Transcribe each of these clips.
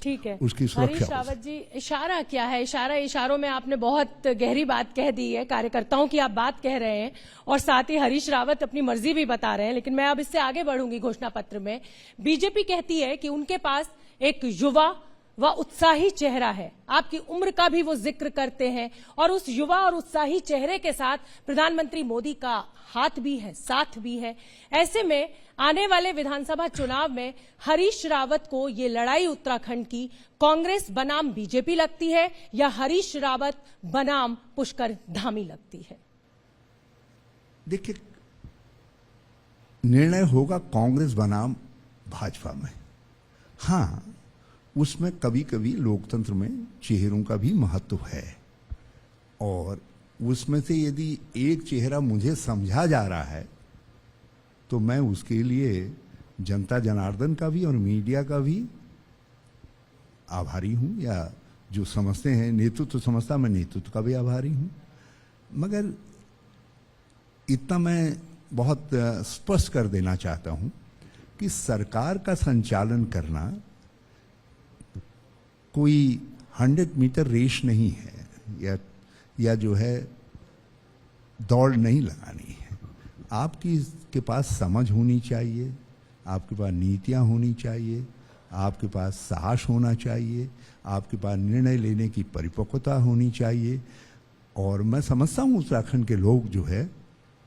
ठीक है, उसकी सुरक्षा। हरीश रावत जी, इशारा क्या है? इशारों में आपने बहुत गहरी बात कह दी है, कार्यकर्ताओं की आप बात कह रहे हैं और साथ ही हरीश रावत अपनी मर्जी भी बता रहे हैं। लेकिन मैं अब इससे आगे बढ़ूंगी। घोषणा पत्र में बीजेपी कहती है कि उनके पास एक युवा व उत्साही चेहरा है। आपकी उम्र का भी वो जिक्र करते हैं और उस युवा और उत्साही चेहरे के साथ प्रधानमंत्री मोदी का हाथ भी है, साथ भी है। ऐसे में आने वाले विधानसभा चुनाव में हरीश रावत को ये लड़ाई उत्तराखंड की कांग्रेस बनाम बीजेपी लगती है या हरीश रावत बनाम पुष्कर धामी लगती है? देखिए, निर्णय होगा कांग्रेस बनाम भाजपा में। हाँ, उसमें कभी कभी लोकतंत्र में चेहरों का भी महत्व है और उसमें से यदि एक चेहरा मुझे समझा जा रहा है तो मैं उसके लिए जनता जनार्दन का भी और मीडिया का भी आभारी हूं, या जो समझते हैं नेतृत्व समझता, मैं नेतृत्व का भी आभारी हूं। मगर इतना मैं बहुत स्पष्ट कर देना चाहता हूं कि सरकार का संचालन करना कोई 100 मीटर रेस नहीं है या जो है दौड़ नहीं लगानी है। आपकी के पास समझ होनी चाहिए, आपके पास नीतियां होनी चाहिए, आपके पास साहस होना चाहिए, आपके पास निर्णय लेने की परिपक्वता होनी चाहिए। और मैं समझता हूं उत्तराखंड के लोग जो है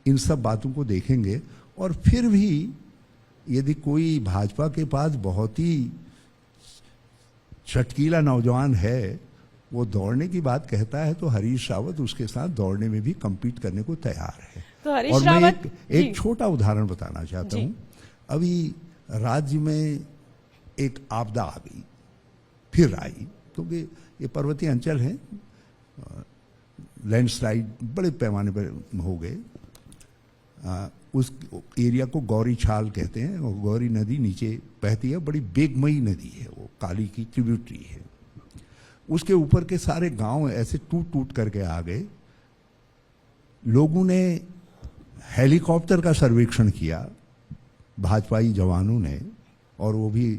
इन सब बातों को देखेंगे और फिर भी यदि कोई भाजपा के पास बहुत ही चटकीला नौजवान है, वो दौड़ने की बात कहता है, तो हरीश रावत उसके साथ दौड़ने में भी compete करने को तैयार है। तो हरीश और रावत मैं एक छोटा उदाहरण बताना चाहता हूं। अभी राज्य में एक आपदा आ गई, फिर आई, क्योंकि ये पर्वतीय अंचल है, लैंडस्लाइड बड़े पैमाने पर हो गए। उस एरिया को गौरी छाल कहते हैं और गौरी नदी नीचे बहती है, बड़ी बेगमई नदी है, वो काली की ट्रिब्यूटरी है। उसके ऊपर के सारे गांव ऐसे टूट टूट करके आ गए। लोगों ने हेलीकॉप्टर का सर्वेक्षण किया, भाजपाई जवानों ने, और वो भी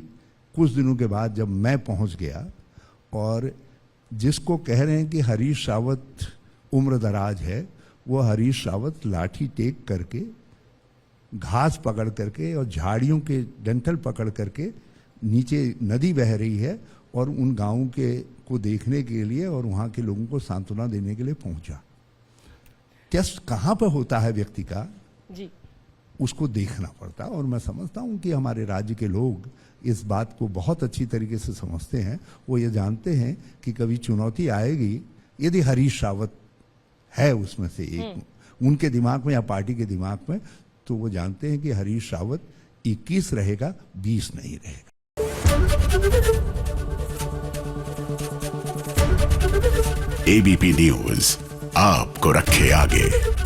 कुछ दिनों के बाद जब मैं पहुंच गया, और जिसको कह रहे हैं कि हरीश रावत उम्र दराज है, वो हरीश रावत लाठी टेक करके, घास पकड़ करके और झाड़ियों के डंठल पकड़ करके नीचे नदी बह रही है और उन गांवों के को देखने के लिए और वहां के लोगों को सांत्वना देने के लिए पहुंचा। टेस्ट कहां पर होता है व्यक्ति का जी, उसको देखना पड़ता। और मैं समझता हूं कि हमारे राज्य के लोग इस बात को बहुत अच्छी तरीके से समझते हैं। वो ये जानते हैं कि कभी चुनौती आएगी, यदि हरीश रावत है उसमें से एक उनके दिमाग में या पार्टी के दिमाग में, तो वो जानते हैं कि हरीश रावत 21 रहेगा, 20 नहीं रहेगा। एबीपी न्यूज आपको रखे आगे।